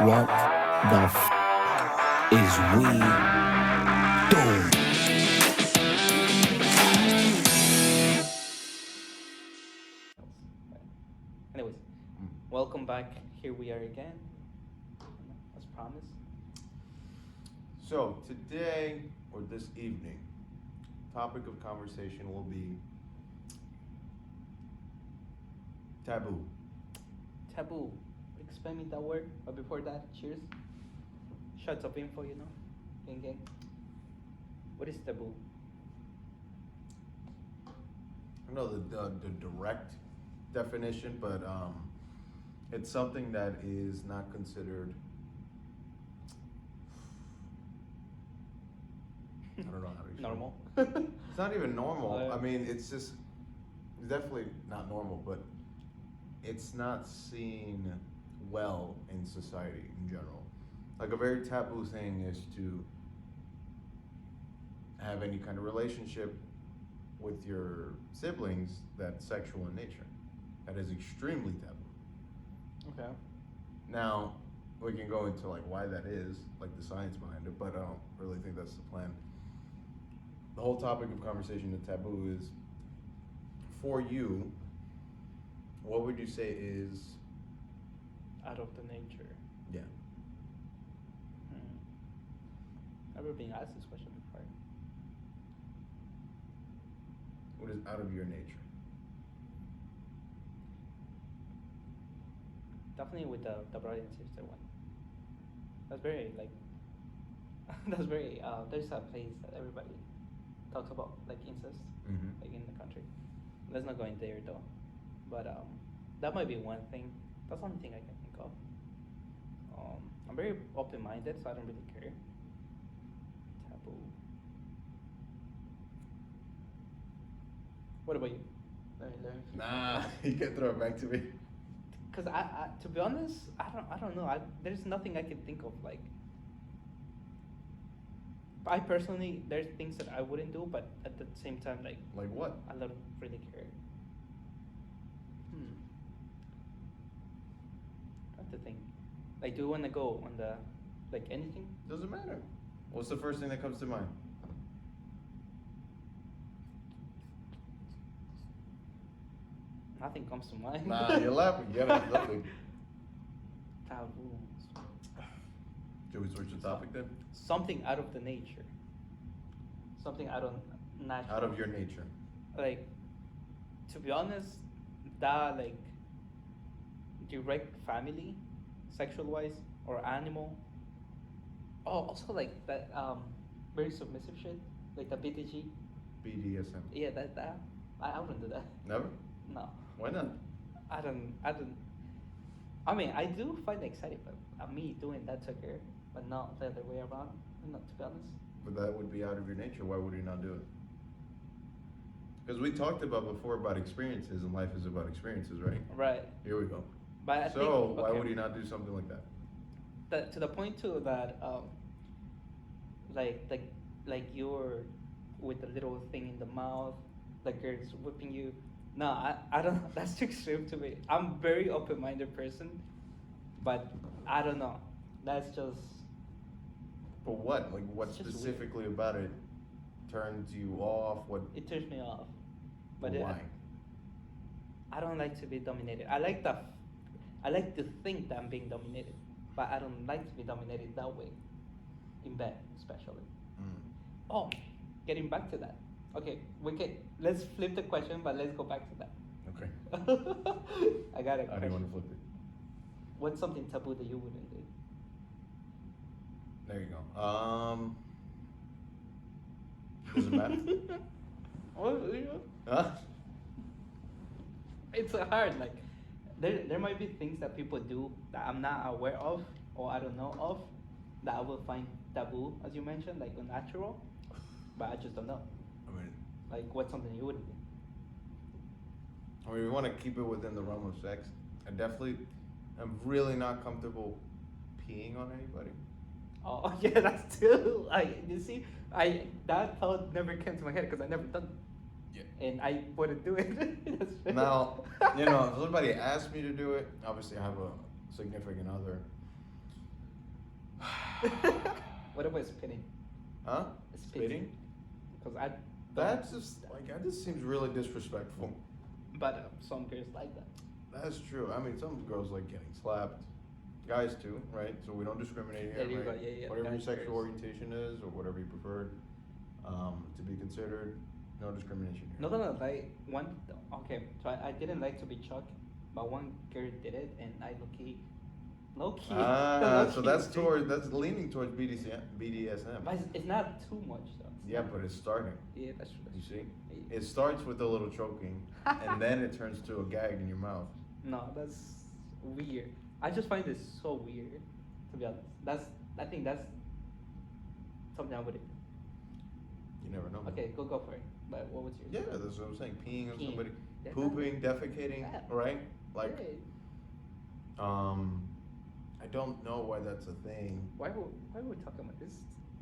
What the is we doing? Anyways, welcome back. Here we are again, as promised. So today, or this evening, topic of conversation will be taboo. Taboo. Explain me that word. But before that, cheers. Shots of info, gang gang. What is taboo? I know the direct definition, but it's something that is not considered. I don't know how to explain Normal. it. It's not even normal. Uh, I mean, it's just definitely not normal, but it's not seen well in society in general. Like a very taboo thing is to have any kind of relationship with your siblings that's sexual in nature. That is extremely taboo. Okay. Now, we can go into like why that is, like the science behind it, but I don't really think that's the plan. The whole topic of conversation of taboo is, for you, what would you say is, Out of the nature. yeah, Never been asked this question before. what is out of your nature? Definitely with the brother and sister one. That's very like. That's very. There's a place that everybody talks about, like incest, Mm-hmm. like in the country. Let's not go in there though. But that might be one thing. That's the only thing I can think of. I'm very open-minded, so I don't really care. Taboo. What about you? Let me Nah, you can throw it back to me. Cause to be honest, I don't know. There's nothing I can think of like. I personally, there's things that I wouldn't do, but at the same time, like Like what? I don't really care. I have to think. Like, do you want to go on the, like anything? Doesn't matter. What's the first thing that comes to mind? Nothing comes to mind. Nah, you're laughing. You gotta have something. Taboo. Should we switch the topic then? Something out of the nature. Something out of natural. Out of your nature. Like, to be honest, that like direct family, sexual wise, or animal. Oh, also like that very submissive shit, like the BTG. BDSM. Yeah, that I wouldn't do that. Never? No. Why not? I don't. I mean, I do find it exciting, but me doing that to her, but not the other way around. Not to be honest. But that would be out of your nature. Why would you not do it? Because we talked about before about experiences, and life is about experiences, right? Right. Here we go. But I So think, why okay, would you not do something like that? to the point too that like you're with the little thing in the mouth, like girl's whipping you. No, I don't. That's too extreme to me. I'm very open-minded person, but I don't know. That's just But what? Like what It's just specifically about it turns you off? What? it turns me off. But why? I don't like to be dominated. I like to think that I'm being dominated, but I don't like to be dominated that way, in bed especially. Mm. Oh, getting back to that. Okay, let's flip the question, but let's go back to that. Okay. I got it. How do you want to flip it? What's something taboo that you wouldn't do? There you go. Does it matter? Huh? It's hard. Like, there might be things that people do that I'm not aware of or I don't know of that I will find taboo, as you mentioned, like unnatural, but I just don't know. I mean, Like, what's something you wouldn't do? we want to keep it within the realm of sex. I definitely am really not comfortable peeing on anybody. Oh yeah, that's too. You see, that thought never came to my head because I never done. Yeah. And I wouldn't do it. That's fair. Now, if somebody asked me to do it, obviously I have a significant other. What about spitting? Huh? Spitting? Because I. That's just like that just seems really disrespectful. But some girls like that. That's true. I mean, some girls like getting slapped. Guys too, right? So we don't discriminate There here, you go, right? yeah. Whatever your Guys, sexual girls. orientation is, or whatever you prefer, to be considered, no discrimination here. Not gonna lie, okay, so I didn't like to be chucked, but one girl did it, and I low key. So that's leaning towards BDSM. But it's not too much though. Yeah, but it's starting. Yeah, that's true. You see, Yeah. it starts with a little choking, and then it turns to a gag in your mouth. No, that's weird. I just find this so weird, to be honest. I think that's something I would. You never know. Okay, go for it. But what was yours? Yeah, that's what I'm saying. Peeing on Peeing. somebody, Yeah, pooping, defecating, yeah. right? Like, Hey, I don't know why that's a thing. why are we talking about this?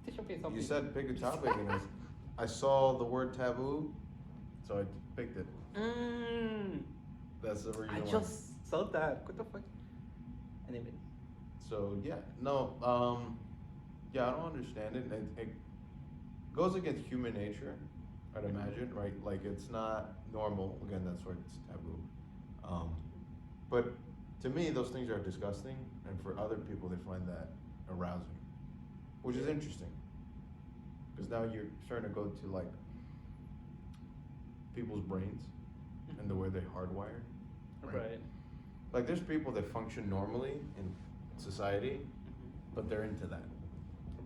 Teach me something. You said pick a topic, and I saw the word taboo, so I picked it. That's the reason I why. just saw that. What the fuck? Anyway. So yeah, no, yeah, I don't understand it. It goes against human nature, I'd imagine, right? Like it's not normal. Again, that's why it's taboo. But to me, those things are disgusting, and for other people, they find that arousing, which is interesting. Because now you're starting to go to like people's brains and the way they hardwire. Right. Like there's people that function normally in society, but they're into that.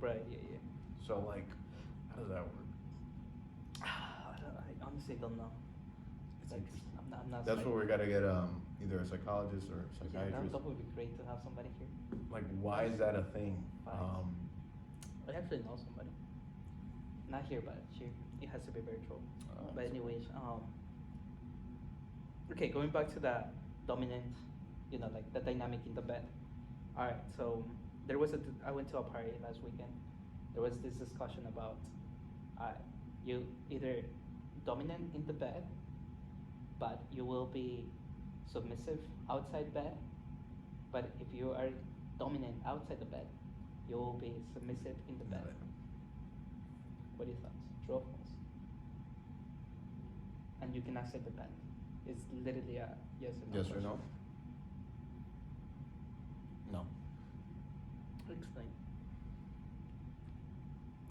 Right. Yeah. So like, how does that work? I honestly don't know. It's Like, interesting. I'm not. That's what we gotta get either a psychologist or a Yeah, psychiatrist. that would be great to have somebody here. Like, why is that a thing? I actually know somebody. Not here, but it has to be virtual. But anyways, okay, going back to the dominant, like the dynamic in the bed. All right, so I went to a party last weekend. There was this discussion about, you either dominant in the bed, but you will be submissive outside bed. But if you are dominant outside the bed, you will be submissive in the bed. What are your thoughts? True or false? And you cannot say the bed. It's literally a yes or no. Yes or question. no? No. Explain.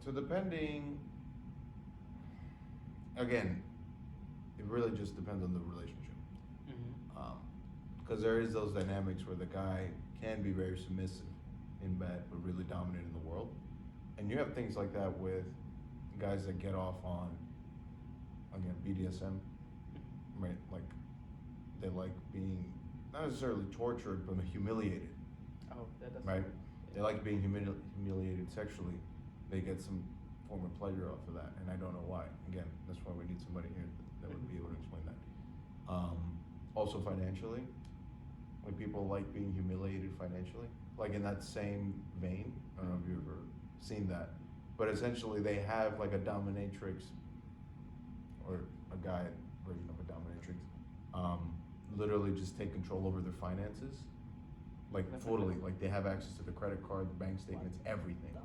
So depending, again, it really just depends on the relationship. Because there is those dynamics where the guy can be very submissive in bed, but really dominant in the world. And you have things like that with guys that get off on, again, BDSM, right? Like, they like being, not necessarily tortured, but humiliated, Oh, that's right? They like being humiliated sexually. They get some form of pleasure off of that, and I don't know why. Again, that's why we need somebody here that would be able to explain that. Also financially, when people like being humiliated financially, like in that same vein, I don't know if you've ever seen that, but essentially they have like a dominatrix or a guy version of a dominatrix, literally just take control over their finances, like That's totally, okay. like they have access to the credit card, the bank statements, everything. Stuff.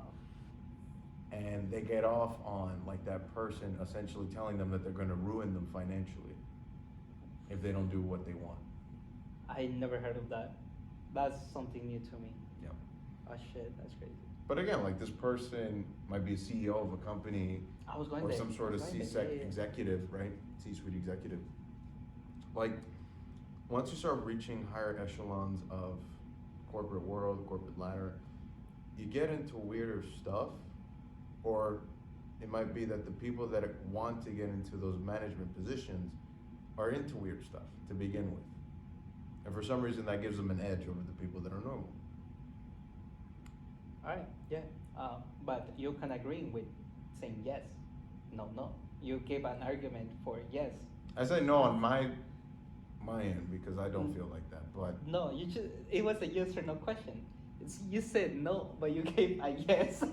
And they get off on like that person essentially telling them that they're gonna ruin them financially if they don't do what they want. I never heard of that. That's something new to me. Yeah. Oh shit, that's crazy. But again, like this person might be a CEO of a company I was going or there. some sort of I was going there, yeah. executive, right? C-suite executive. Like, once you start reaching higher echelons of corporate world, corporate ladder, you get into weirder stuff, or it might be that the people that want to get into those management positions are into weird stuff to begin with. And for some reason that gives them an edge over the people that are normal. Alright, yeah. But you're kind of agreeing with saying yes. No. You gave an argument for yes. I say no on my end because I don't feel like that, but No, it was a yes or no question. You said no, but you gave a yes.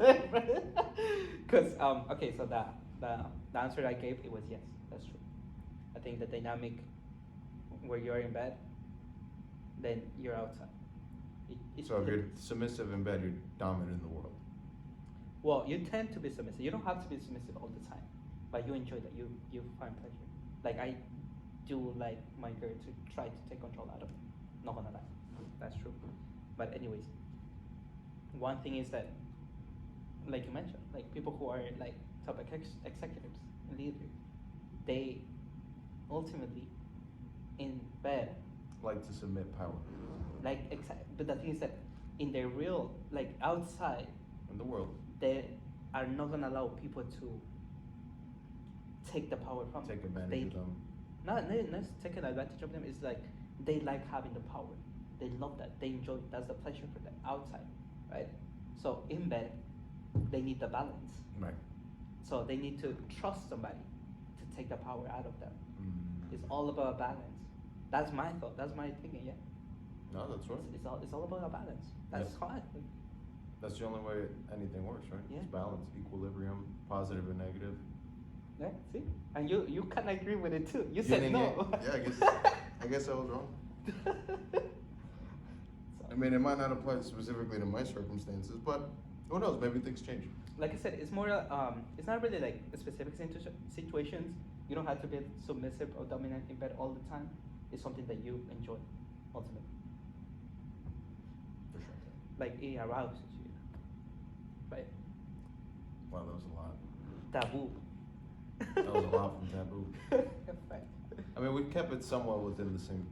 Because, okay, so the answer I gave, it was yes. That's true. I think the dynamic where you're in bed, then you're outside. so if you're submissive in bed, you're dominant in the world. Well, you tend to be submissive. You don't have to be submissive all the time, but you enjoy that. You find pleasure. Like I do like my girl to try to take control out of me. Not gonna lie, that's true. But anyways, one thing is that, like you mentioned, like people who are like top executives and leaders, they ultimately in bed, Like to submit power like but the thing is that in their real, like outside, in the world. they are not gonna allow people to take the power from Take them. advantage of them. Not taking advantage of them. It's like they like having the power. They love that. They enjoy it. That's the pleasure for them outside, right? So in bed, they need the balance. Right. So they need to trust somebody to take the power out of them. Mm. It's all about balance. That's my thought. That's my opinion. Yeah. No, that's right. It's all about a balance. That's Yeah. fine. That's the only way anything works, right? Yeah. It's balance, equilibrium, positive and negative. Yeah. See, and you kind of agree with it too. You Yin said and no. yang. Yeah, I guess I was wrong. So, I mean, it might not apply specifically to my circumstances, but who knows? Maybe things change. like I said, it's more it's not really like specific situations. You don't have to be submissive or dominant in bed all the time. It's something that you enjoy, ultimately. For sure. Like it arouses you, right? Wow, that was a lot. Taboo. That was a lot from Taboo. Right. I mean, we kept it somewhat within the same,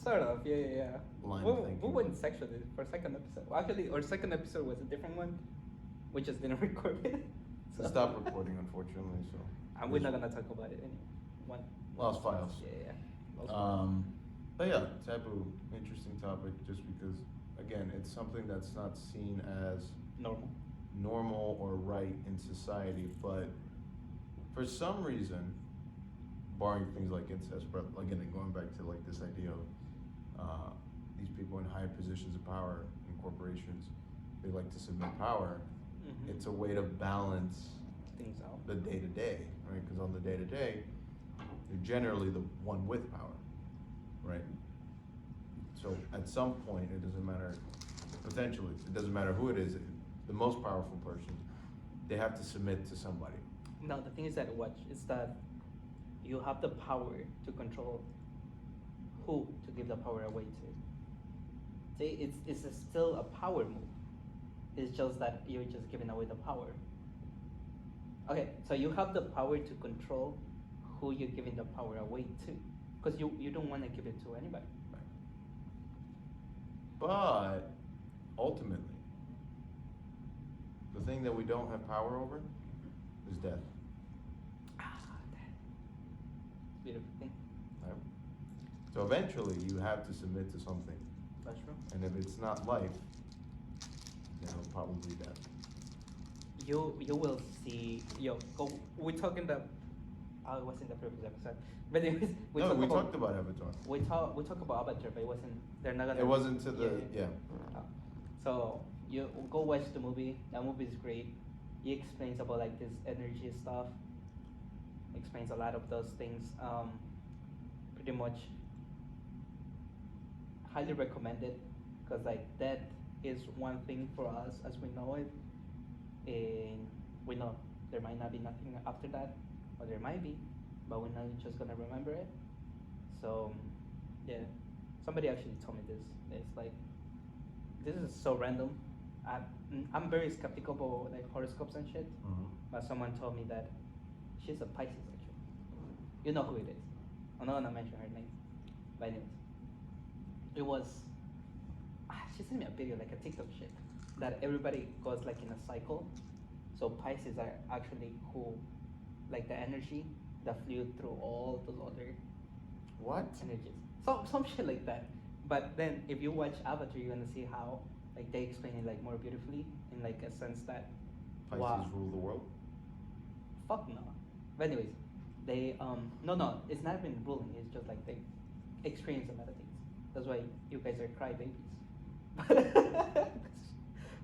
Sort of, yeah. line we, of thinking. we went sexually for second episode. Actually, our second episode was a different one. We just didn't record it. We stopped recording, unfortunately, so. And we're not gonna talk about it anymore. One. Lost files. Yeah. Lost files. But yeah, taboo, interesting topic, just because, again, it's something that's not seen as normal or right in society, but for some reason, barring things like incest, but again, going back to like this idea of these people in high positions of power in corporations, they like to submit power. Mhm. It's a way to balance Things out. the day to day, right? Because on the day to day, you're generally the one with power, right? So at some point, it doesn't matter, potentially, it doesn't matter who it is, the most powerful person, they have to submit to somebody. No, the thing is that is that you have the power to control who to give the power away to. See, still a power move. It's just that you're just giving away the power. Okay, so you have the power to control who you're giving the power away to, because you don't want to give it to anybody. Right. But ultimately, the thing that we don't have power over is death. Beautiful thing. Right? So eventually, you have to submit to something, That's true. and if it's not life, then it'll probably be death. You will see. We're talking the. Oh, it was in the previous episode. But anyways, We talked about Avatar. We talk about Avatar, but it wasn't. They're not gonna. It wasn't to the yeah. So you go watch the movie. That movie is great. He explains about like this energy stuff. Explains a lot of those things. Pretty much. Highly recommend it, because like death is one thing for us as we know it, and we know there might not be nothing after that, or there might be, but we're not just gonna remember it. So yeah, somebody actually told me this. It's like, this is so random. I'm very skeptical about like horoscopes and shit, but someone told me that she's a Pisces actually. You know who it is. I'm not gonna mention her name, but anyways, it was. She sent me a video, like a TikTok shit, that everybody goes like in a cycle. So Pisces are actually who, like the energy that flew through all those other What? energies. Some shit like that. But then if you watch Avatar, you're gonna see how like they explain it like more beautifully, in like a sense that Pisces rule the world? fuck no. But anyways, they no, it's not been ruling. It's just like they experience a lot of things. That's why you guys are crybabies.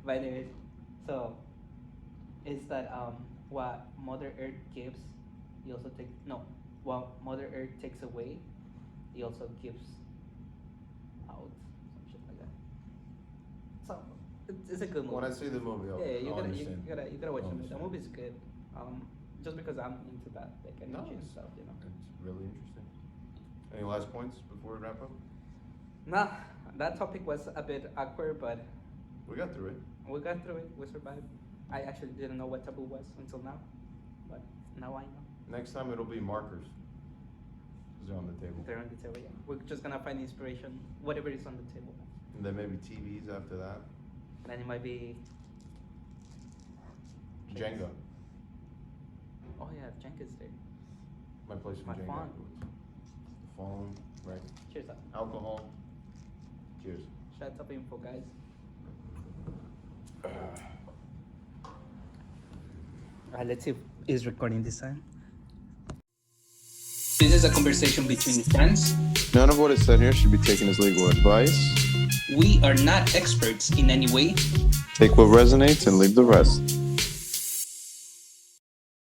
But anyways, so it's that what Mother Earth gives, he also what Mother Earth takes away, he also gives out, some shit like that. So It's a good movie. When I see the movie, I'll, Yeah, I'll understand. you gotta watch I'll the movie. The understand. movie's good. Just because I'm into that like No, energy and it's- stuff, you know. It's really interesting. Any last points before we wrap up? Nah, that topic was a bit awkward, but We got through it. we got through it. We survived. I actually didn't know what taboo was until now, but now I know. Next time it'll be markers. 'Cause they're on the table. They're on the table. Yeah. We're just gonna find inspiration, whatever is on the table. And then maybe TVs after that. Then it might be. Jenga. Oh yeah, Jenkins there. Might play some My Jenga phone. afterwards. The phone, right? Cheers up. Alcohol. Cheers. Shout out info, guys. Alright, let's see if it's recording this time. This is a conversation between friends. None of what is said here should be taken as legal advice. We are not experts in any way. Take what resonates and leave the rest.